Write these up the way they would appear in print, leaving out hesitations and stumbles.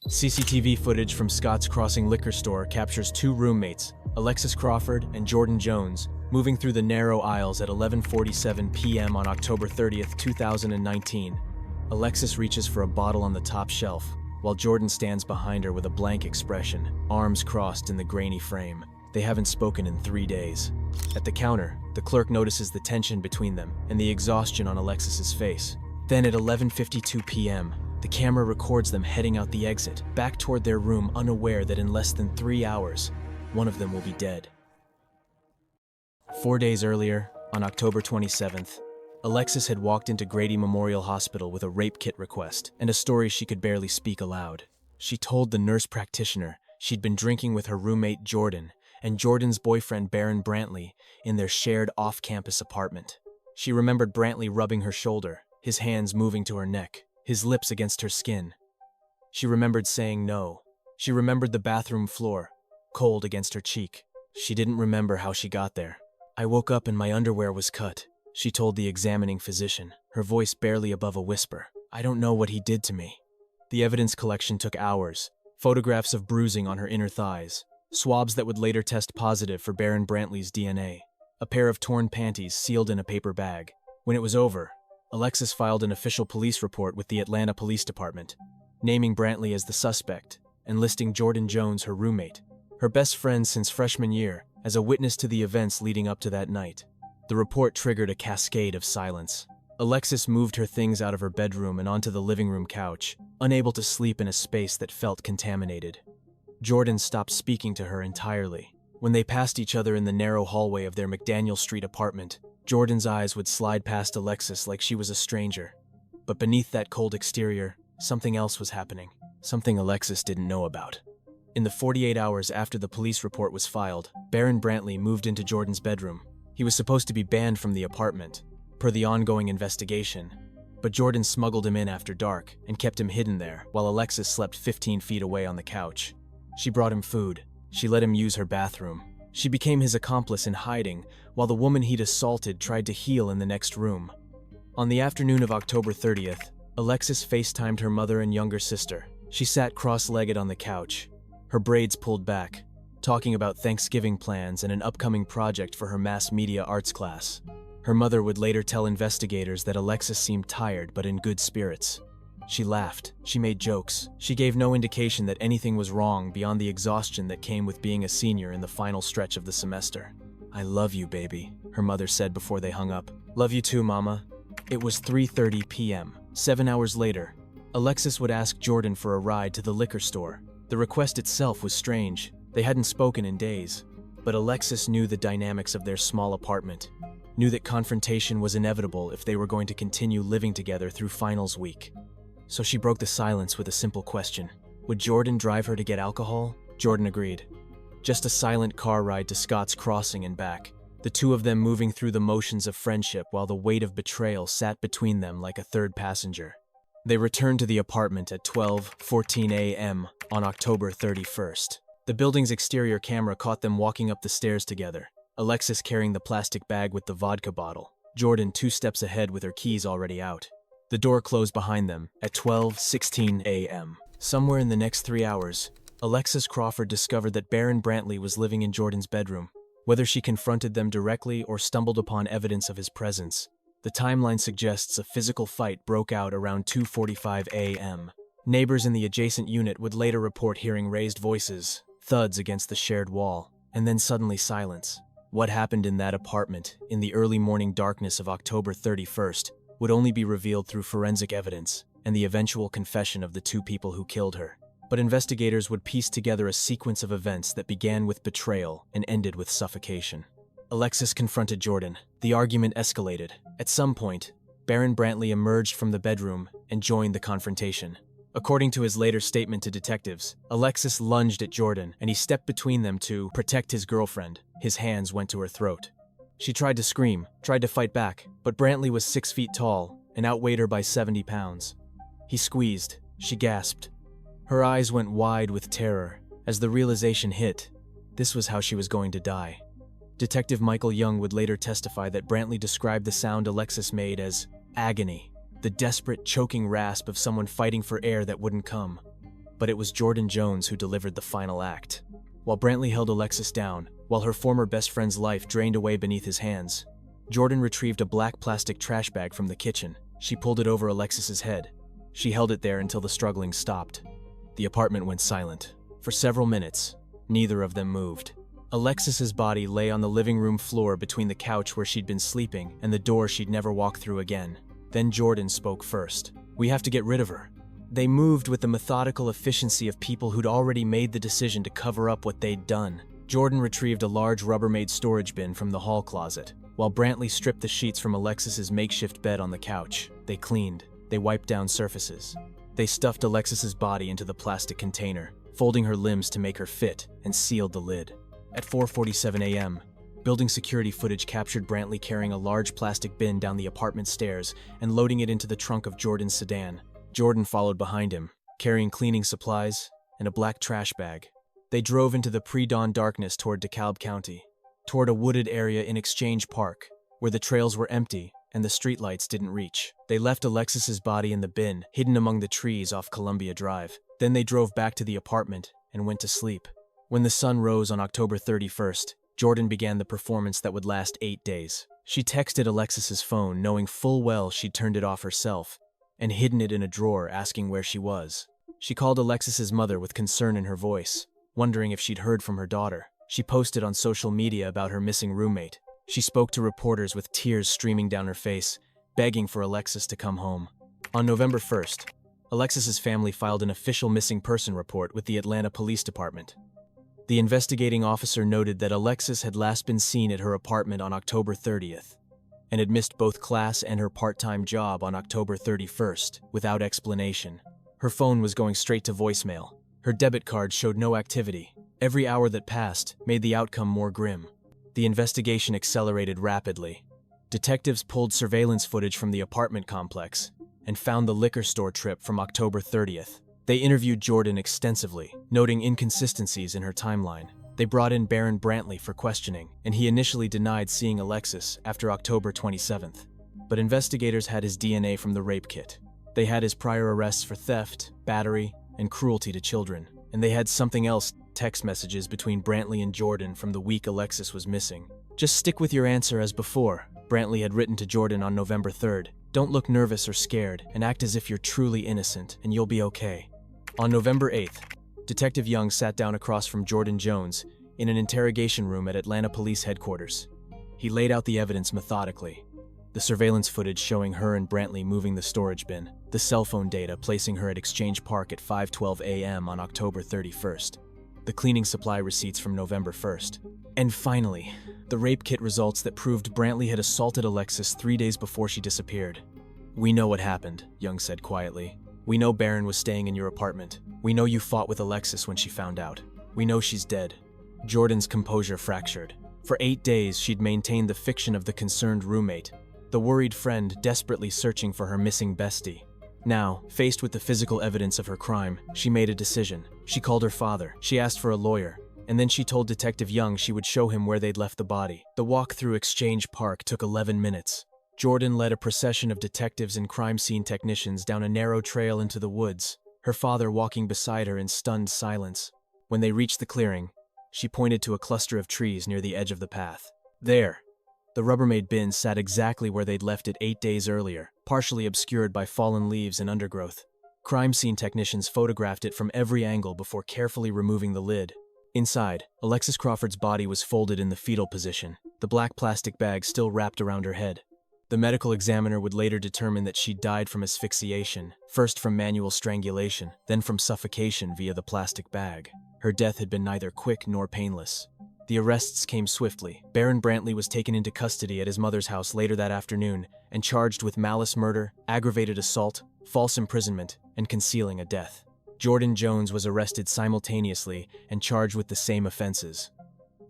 CCTV footage from Scott's Crossing liquor store captures two roommates, Alexis Crawford and Jordyn Jones, moving through the narrow aisles at 11:47 p.m. on October 30th, 2019. Alexis reaches for a bottle on the top shelf, while Jordyn stands behind her with a blank expression, arms crossed in the grainy frame. They haven't spoken in 3 days. At the counter, the clerk notices the tension between them and the exhaustion on Alexis's face. Then at 11:52 p.m., the camera records them heading out the exit, back toward their room, unaware that in less than 3 hours, one of them will be dead. 4 days earlier, on October 27th, Alexis had walked into Grady Memorial Hospital with a rape kit request and a story she could barely speak aloud. She told the nurse practitioner she'd been drinking with her roommate Jordyn and Jordyn's boyfriend Barron Brantley in their shared off-campus apartment. She remembered Brantley rubbing her shoulder, his hands moving to her neck, his lips against her skin. She remembered saying no. She remembered the bathroom floor, cold against her cheek. She didn't remember how she got there. "I woke up and my underwear was cut," she told the examining physician, her voice barely above a whisper. "I don't know what he did to me." The evidence collection took hours. Photographs of bruising on her inner thighs, swabs that would later test positive for Barron Brantley's DNA, a pair of torn panties sealed in a paper bag. When it was over, Alexis filed an official police report with the Atlanta Police Department, naming Brantley as the suspect and listing Jordyn Jones, her roommate, her best friend since freshman year, as a witness to the events leading up to that night. The report triggered a cascade of silence. Alexis moved her things out of her bedroom and onto the living room couch, unable to sleep in a space that felt contaminated. Jordyn stopped speaking to her entirely. When they passed each other in the narrow hallway of their McDaniel Street apartment, Jordyn's eyes would slide past Alexis like she was a stranger. But beneath that cold exterior, something else was happening, something Alexis didn't know about. In the 48 hours after the police report was filed, Barron Brantley moved into Jordyn's bedroom. He was supposed to be banned from the apartment, per the ongoing investigation, but Jordyn smuggled him in after dark and kept him hidden there while Alexis slept 15 feet away on the couch. She brought him food. She let him use her bathroom. She became his accomplice in hiding while the woman he'd assaulted tried to heal in the next room. On the afternoon of October 30th, Alexis FaceTimed her mother and younger sister. She sat cross-legged on the couch, her braids pulled back, talking about Thanksgiving plans and an upcoming project for her mass media arts class. Her mother would later tell investigators that Alexis seemed tired but in good spirits. She laughed, she made jokes, she gave no indication that anything was wrong beyond the exhaustion that came with being a senior in the final stretch of the semester. "I love you, baby," her mother said before they hung up. "Love you too, Mama." It was 3:30 p.m. 7 hours later, Alexis would ask Jordyn for a ride to the liquor store. The request itself was strange. They hadn't spoken in days. But Alexis knew the dynamics of their small apartment, knew that confrontation was inevitable if they were going to continue living together through finals week. So she broke the silence with a simple question. Would Jordyn drive her to get alcohol? Jordyn agreed. Just a silent car ride to Scott's Crossing and back, the two of them moving through the motions of friendship while the weight of betrayal sat between them like a third passenger. They returned to the apartment at 12:14 a.m. on October 31st. The building's exterior camera caught them walking up the stairs together, Alexis carrying the plastic bag with the vodka bottle, Jordyn 2 steps ahead with her keys already out. The door closed behind them at 12:16 a.m. Somewhere in the next 3 hours, Alexis Crawford discovered that Barron Brantley was living in Jordyn's bedroom. Whether she confronted them directly or stumbled upon evidence of his presence, the timeline suggests a physical fight broke out around 2:45 a.m. Neighbors in the adjacent unit would later report hearing raised voices, thuds against the shared wall, and then suddenly silence. What happened in that apartment in the early morning darkness of October 31st would only be revealed through forensic evidence and the eventual confession of the two people who killed her. But investigators would piece together a sequence of events that began with betrayal and ended with suffocation. Alexis confronted Jordyn. The argument escalated. At some point, Barron Brantley emerged from the bedroom and joined the confrontation. According to his later statement to detectives, Alexis lunged at Jordyn and he stepped between them to protect his girlfriend. His hands went to her throat. She tried to scream, tried to fight back, but Brantley was 6 feet tall and outweighed her by 70 pounds. He squeezed. She gasped. Her eyes went wide with terror as the realization hit. This was how she was going to die. Detective Michael Young would later testify that Brantley described the sound Alexis made as agony, the desperate, choking rasp of someone fighting for air that wouldn't come. but it was Jordyn Jones who delivered the final act. While Brantley held Alexis down, while her former best friend's life drained away beneath his hands, Jordyn retrieved a black plastic trash bag from the kitchen. She pulled it over Alexis's head. She held it there until the struggling stopped. The apartment went silent. For several minutes, neither of them moved. Alexis's body lay on the living room floor between the couch where she'd been sleeping and the door she'd never walk through again. Then Jordyn spoke first. "We have to get rid of her." They moved with the methodical efficiency of people who'd already made the decision to cover up what they'd done. Jordyn retrieved a large Rubbermaid storage bin from the hall closet, while Brantley stripped the sheets from Alexis's makeshift bed on the couch. They cleaned. They wiped down surfaces. They stuffed Alexis's body into the plastic container, folding her limbs to make her fit, and sealed the lid. At 4:47 a.m., building security footage captured Brantley carrying a large plastic bin down the apartment stairs and loading it into the trunk of Jordyn's sedan. Jordyn followed behind him, carrying cleaning supplies and a black trash bag. They drove into the pre-dawn darkness toward DeKalb County, toward a wooded area in Exchange Park, where the trails were empty and the streetlights didn't reach. They left Alexis's body in the bin, hidden among the trees off Columbia Drive. Then they drove back to the apartment and went to sleep. When the sun rose on October 31st, Jordyn began the performance that would last 8 days. She texted Alexis's phone, knowing full well she'd turned it off herself, and hidden it in a drawer, asking where she was. She called Alexis's mother with concern in her voice, wondering if she'd heard from her daughter. She posted on social media about her missing roommate. She spoke to reporters with tears streaming down her face, begging for Alexis to come home. On November 1st, Alexis's family filed an official missing person report with the Atlanta Police Department. The investigating officer noted that Alexis had last been seen at her apartment on October 30th, and had missed both class and her part-time job on October 31st, without explanation. Her phone was going straight to voicemail. Her debit card showed no activity. Every hour that passed made the outcome more grim. The investigation accelerated rapidly. Detectives pulled surveillance footage from the apartment complex and found the liquor store trip from October 30th. They interviewed Jordyn extensively, noting inconsistencies in her timeline. They brought in Barron Brantley for questioning, and he initially denied seeing Alexis after October 27th. But investigators had his DNA from the rape kit. They had his prior arrests for theft, battery, and cruelty to children. And they had something else, text messages between Brantley and Jordyn from the week Alexis was missing. "Just stick with your answer as before," Brantley had written to Jordyn on November 3rd. "Don't look nervous or scared, and act as if you're truly innocent, and you'll be okay." On November 8th, Detective Young sat down across from Jordyn Jones in an interrogation room at Atlanta Police Headquarters. He laid out the evidence methodically. The surveillance footage showing her and Brantley moving the storage bin, the cell phone data placing her at Exchange Park at 5:12 a.m. on October 31st, the cleaning supply receipts from November 1st, and finally, the rape kit results that proved Brantley had assaulted Alexis 3 days before she disappeared. "We know what happened," Young said quietly. "We know Barron was staying in your apartment. We know you fought with Alexis when she found out. We know she's dead." Jordyn's composure fractured. For 8 days, she'd maintained the fiction of the concerned roommate, the worried friend desperately searching for her missing bestie. Now, faced with the physical evidence of her crime, she made a decision. She called her father. She asked for a lawyer. And then she told Detective Young she would show him where they'd left the body. The walk through Exchange Park took 11 minutes. Jordyn led a procession of detectives and crime scene technicians down a narrow trail into the woods, her father walking beside her in stunned silence. When they reached the clearing, she pointed to a cluster of trees near the edge of the path. There, the Rubbermaid bin sat exactly where they'd left it 8 days earlier, partially obscured by fallen leaves and undergrowth. Crime scene technicians photographed it from every angle before carefully removing the lid. Inside, Alexis Crawford's body was folded in the fetal position, the black plastic bag still wrapped around her head. The medical examiner would later determine that she died from asphyxiation, first from manual strangulation, then from suffocation via the plastic bag. Her death had been neither quick nor painless. The arrests came swiftly. Barron Brantley was taken into custody at his mother's house later that afternoon and charged with malice murder, aggravated assault, false imprisonment, and concealing a death. Jordyn Jones was arrested simultaneously and charged with the same offenses.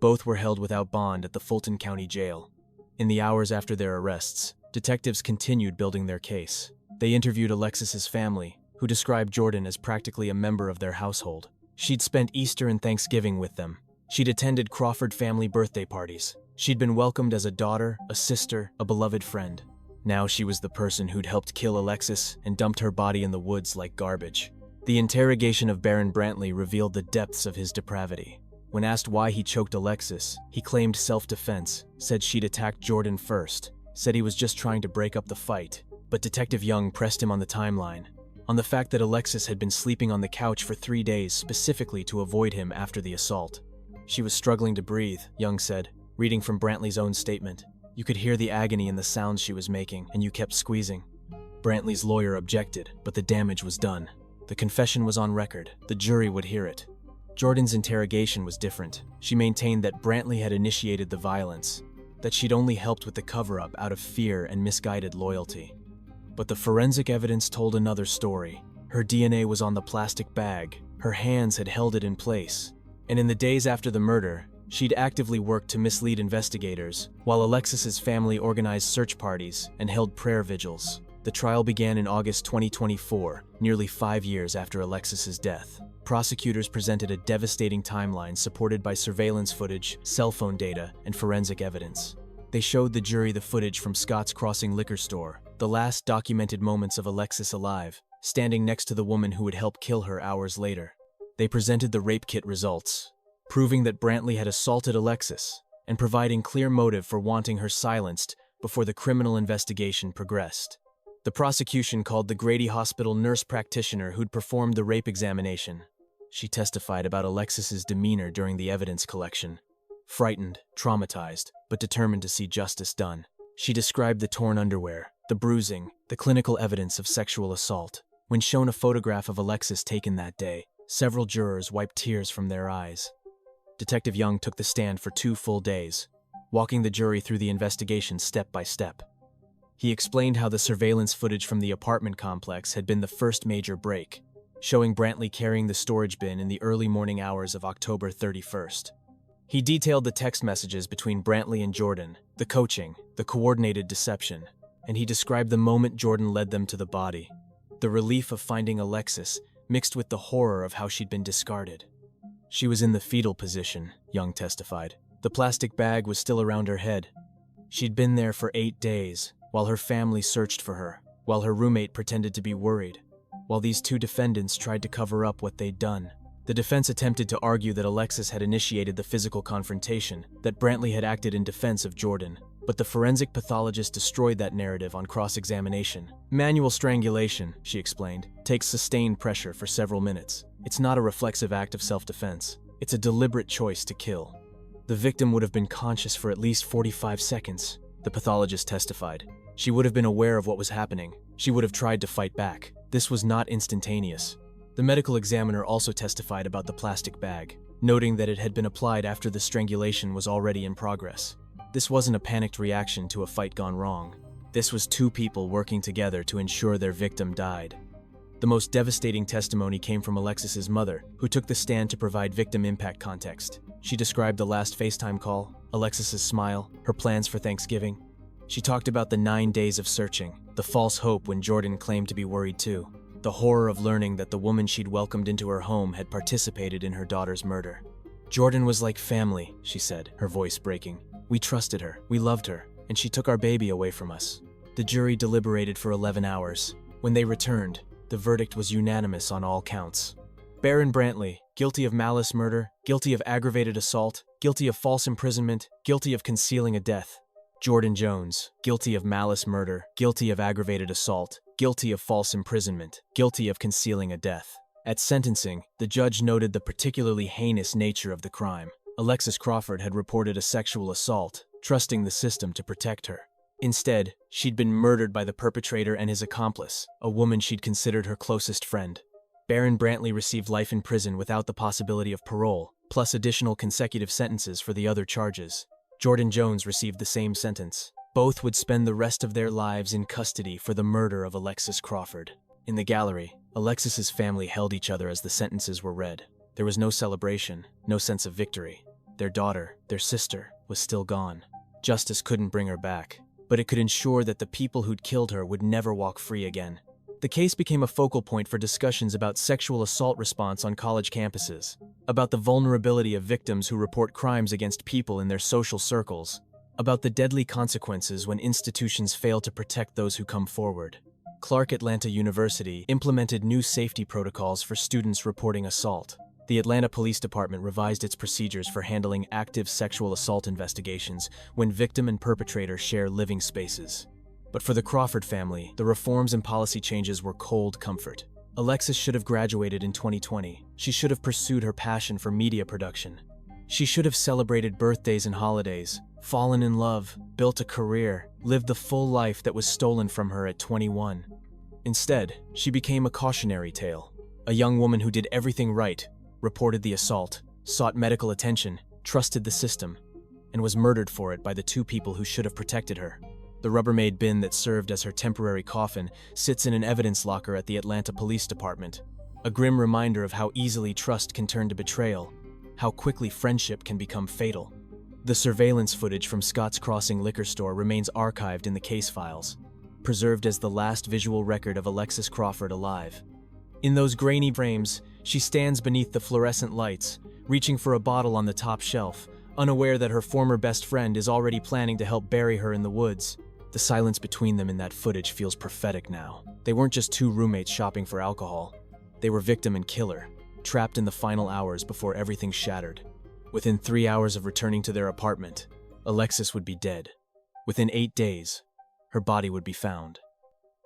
Both were held without bond at the Fulton County Jail. In the hours after their arrests, detectives continued building their case. They interviewed Alexis's family, who described Jordyn as practically a member of their household. She'd spent Easter and Thanksgiving with them. She'd attended Crawford family birthday parties. She'd been welcomed as a daughter, a sister, a beloved friend. Now she was the person who'd helped kill Alexis and dumped her body in the woods like garbage. The interrogation of Baron Brantley revealed the depths of his depravity. When asked why he choked Alexis, he claimed self-defense, said she'd attacked Jordyn first, said he was just trying to break up the fight. But Detective Young pressed him on the timeline, on the fact that Alexis had been sleeping on the couch for 3 days specifically to avoid him after the assault. She was struggling to breathe, Young said, reading from Brantley's own statement. You could hear the agony in the sounds she was making, and you kept squeezing. Brantley's lawyer objected, but the damage was done. The confession was on record. The jury would hear it. Jordyn's interrogation was different. She maintained that Brantley had initiated the violence, that she'd only helped with the cover-up out of fear and misguided loyalty. But the forensic evidence told another story. Her DNA was on the plastic bag, her hands had held it in place, and in the days after the murder, she'd actively worked to mislead investigators, while Alexis's family organized search parties and held prayer vigils. The trial began in August 2024, nearly 5 years after Alexis's death. Prosecutors presented a devastating timeline supported by surveillance footage, cell phone data, and forensic evidence. They showed the jury the footage from Scott's Crossing liquor store, the last documented moments of Alexis alive, standing next to the woman who would help kill her hours later. They presented the rape kit results, proving that Brantley had assaulted Alexis, and providing clear motive for wanting her silenced before the criminal investigation progressed. The prosecution called the Grady Hospital nurse practitioner who'd performed the rape examination. She testified about Alexis's demeanor during the evidence collection. Frightened, traumatized, but determined to see justice done. She described the torn underwear, the bruising, the clinical evidence of sexual assault. When shown a photograph of Alexis taken that day, several jurors wiped tears from their eyes. Detective Young took the stand for 2 full days, walking the jury through the investigation step by step. He explained how the surveillance footage from the apartment complex had been the first major break, showing Brantley carrying the storage bin in the early morning hours of October 31st. He detailed the text messages between Brantley and Jordyn, the coaching, the coordinated deception, and he described the moment Jordyn led them to the body. The relief of finding Alexis mixed with the horror of how she'd been discarded. She was in the fetal position, Young testified. The plastic bag was still around her head. She'd been there for 8 days, while her family searched for her, while her roommate pretended to be worried, while these 2 defendants tried to cover up what they'd done. The defense attempted to argue that Alexis had initiated the physical confrontation, that Brantley had acted in defense of Jordyn, but the forensic pathologist destroyed that narrative on cross-examination. Manual strangulation, she explained, takes sustained pressure for several minutes. It's not a reflexive act of self-defense. It's a deliberate choice to kill. The victim would have been conscious for at least 45 seconds, the pathologist testified. She would have been aware of what was happening. She would have tried to fight back. This was not instantaneous. The medical examiner also testified about the plastic bag, noting that it had been applied after the strangulation was already in progress. This wasn't a panicked reaction to a fight gone wrong. This was 2 people working together to ensure their victim died. The most devastating testimony came from Alexis's mother, who took the stand to provide victim impact context. She described the last FaceTime call, Alexis's smile, her plans for Thanksgiving. She talked about the 9 days of searching, the false hope when Jordyn claimed to be worried too, the horror of learning that the woman she'd welcomed into her home had participated in her daughter's murder. Jordyn was like family, she said, her voice breaking. We trusted her, we loved her, and she took our baby away from us. The jury deliberated for 11 hours. When they returned, the verdict was unanimous on all counts. Baron Brantley, guilty of malice murder, guilty of aggravated assault, guilty of false imprisonment, guilty of concealing a death. Jordyn Jones, guilty of malice murder, guilty of aggravated assault, guilty of false imprisonment, guilty of concealing a death. At sentencing, the judge noted the particularly heinous nature of the crime. Alexis Crawford had reported a sexual assault, trusting the system to protect her. Instead, she'd been murdered by the perpetrator and his accomplice, a woman she'd considered her closest friend. Baron Brantley received life in prison without the possibility of parole, plus additional consecutive sentences for the other charges. Jordyn Jones received the same sentence. Both would spend the rest of their lives in custody for the murder of Alexis Crawford. In the gallery, Alexis's family held each other as the sentences were read. There was no celebration, no sense of victory. Their daughter, their sister, was still gone. Justice couldn't bring her back, but it could ensure that the people who'd killed her would never walk free again. The case became a focal point for discussions about sexual assault response on college campuses, about the vulnerability of victims who report crimes against people in their social circles, about the deadly consequences when institutions fail to protect those who come forward. Clark Atlanta University implemented new safety protocols for students reporting assault. The Atlanta Police Department revised its procedures for handling active sexual assault investigations when victim and perpetrator share living spaces. But for the Crawford family, the reforms and policy changes were cold comfort. Alexis should have graduated in 2020. She should have pursued her passion for media production. She should have celebrated birthdays and holidays, fallen in love, built a career, lived the full life that was stolen from her at 21. Instead, she became a cautionary tale. A young woman who did everything right, reported the assault, sought medical attention, trusted the system, and was murdered for it by the two people who should have protected her. The Rubbermaid bin that served as her temporary coffin sits in an evidence locker at the Atlanta Police Department, a grim reminder of how easily trust can turn to betrayal, how quickly friendship can become fatal. The surveillance footage from Scott's Crossing liquor store remains archived in the case files, preserved as the last visual record of Alexis Crawford alive. In those grainy frames, she stands beneath the fluorescent lights, reaching for a bottle on the top shelf, unaware that her former best friend is already planning to help bury her in the woods. The silence between them in that footage feels prophetic now. They weren't just two roommates shopping for alcohol. They were victim and killer, trapped in the final hours before everything shattered. Within 3 hours of returning to their apartment, Alexis would be dead. Within 8 days, her body would be found.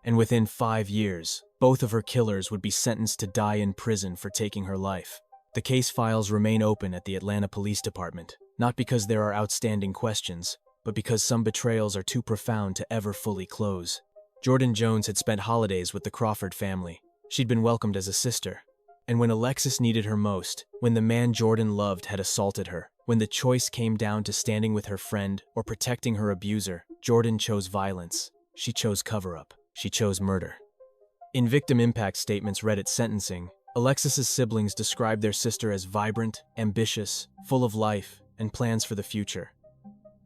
And within 5 years, both of her killers would be sentenced to die in prison for taking her life. The case files remain open at the Atlanta Police Department, not because there are outstanding questions, but because some betrayals are too profound to ever fully close. Jordyn Jones had spent holidays with the Crawford family. She'd been welcomed as a sister. And when Alexis needed her most, when the man Jordyn loved had assaulted her, when the choice came down to standing with her friend or protecting her abuser, Jordyn chose violence. She chose cover-up. She chose murder. In victim impact statements read at sentencing, Alexis's siblings described their sister as vibrant, ambitious, full of life, and plans for the future.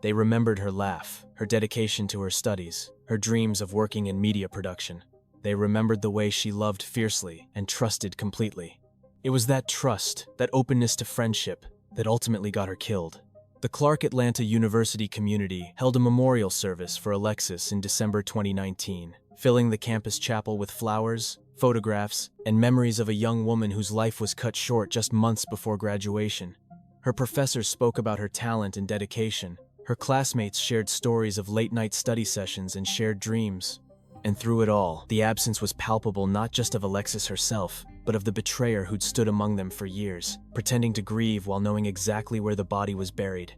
They remembered her laugh, her dedication to her studies, her dreams of working in media production. They remembered the way she loved fiercely and trusted completely. It was that trust, that openness to friendship, that ultimately got her killed. The Clark Atlanta University community held a memorial service for Alexis in December 2019, filling the campus chapel with flowers, photographs, and memories of a young woman whose life was cut short just months before graduation. Her professors spoke about her talent and dedication. Her classmates shared stories of late-night study sessions and shared dreams. And through it all, the absence was palpable not just of Alexis herself, but of the betrayer who'd stood among them for years, pretending to grieve while knowing exactly where the body was buried.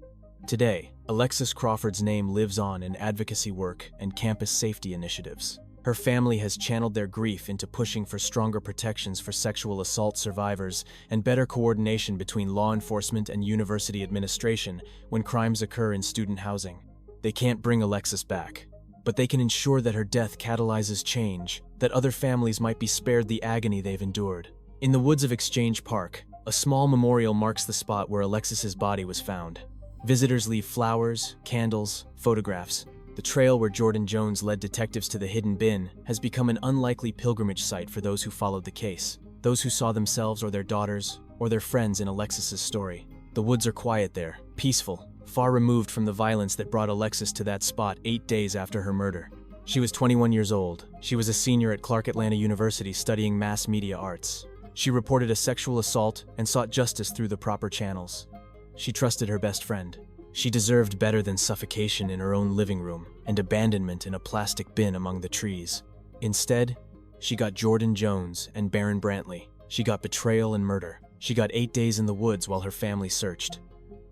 Today, Alexis Crawford's name lives on in advocacy work and campus safety initiatives. Her family has channeled their grief into pushing for stronger protections for sexual assault survivors and better coordination between law enforcement and university administration when crimes occur in student housing. They can't bring Alexis back, but they can ensure that her death catalyzes change, that other families might be spared the agony they've endured. In the woods of Exchange Park, a small memorial marks the spot where Alexis's body was found. Visitors leave flowers, candles, photographs. The trail where Jordyn Jones led detectives to the hidden bin has become an unlikely pilgrimage site for those who followed the case, those who saw themselves or their daughters or their friends in Alexis's story. The woods are quiet there, peaceful, far removed from the violence that brought Alexis to that spot 8 days after her murder. She was 21 years old. She was a senior at Clark Atlanta University studying mass media arts. She reported a sexual assault and sought justice through the proper channels. She trusted her best friend. She deserved better than suffocation in her own living room and abandonment in a plastic bin among the trees. Instead, she got Jordyn Jones and Barron Brantley. She got betrayal and murder. She got 8 days in the woods while her family searched.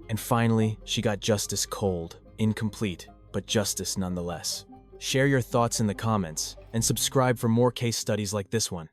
And finally, she got justice cold, incomplete, but justice nonetheless. Share your thoughts in the comments and subscribe for more case studies like this one.